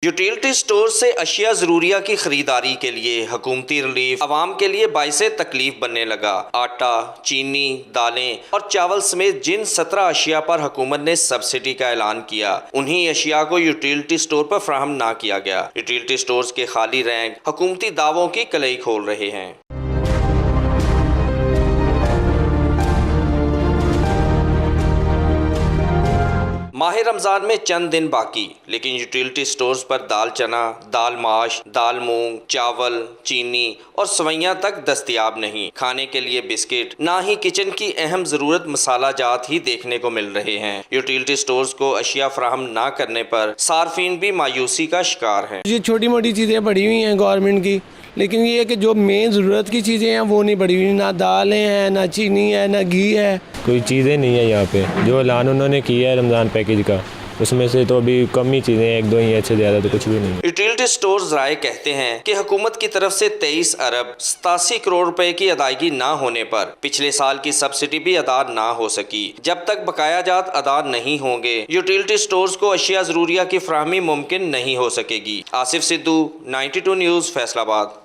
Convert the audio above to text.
Utility store से अशिया ज़रूरिया की खरीदारी के लिए हुकूमती रिलीफ आवाम के लिए बाइस तकलीफ बनने लगा। आटा, चीनी, दालें और चावल समेत जिन 17 अशिया पर हुकूमत ने सब्सिडी का ऐलान किया, उन्हीं अशिया को यूटिलिटी स्टोर पर फराहम ना किया गया। यूटिलिटी स्टोर्स के खाली रैंक हुकूमती दावों की कलई खोल रहे हैं। माह रमज़ान में चंद दिन बाकी, लेकिन यूटिलिटी स्टोर्स पर दाल चना, दाल माश, दाल मूंग, चावल, चीनी और सवैयाँ तक दस्तयाब नहीं। खाने के लिए बिस्किट, ना ही किचन की अहम ज़रूरत मसाला जात ही देखने को मिल रहे हैं। यूटिलिटी स्टोर्स को अशिया फराहम ना करने पर सार्फिन भी मायूसी का शिकार हैं। ये छोटी मोटी चीज़ें बढ़ी हुई हैं गवर्नमेंट की, लेकिन ये है कि जो मेन ज़रूरत की चीज़ें हैं वो नहीं बढ़ी हुई। ना दालें हैं, ना चीनी है, ना घी है, कोई चीज़ें नहीं है यहाँ पे। जो ऐलान उन्होंने किया है रमज़ान पैकेज का, उसमें से तो अभी कम ही चीज़ें हैं, एक दो ही है, इससे ज़्यादा तो कुछ भी नहीं है। यूटिलिटी स्टोर्स राय कहते हैं कि हुकूमत की तरफ से 23 अरब 87 करोड़ रुपए की अदायगी ना होने पर पिछले साल की सब्सिडी भी अदा ना हो सकी। जब तक बकाया जात अदा नहीं होंगे, यूटिलिटी स्टोर्स को अशिया ज़रूरिया की फराहमी मुमकिन नहीं हो सकेगी। आसिफ सिद्धू, 92 न्यूज़, फैसलाबाद।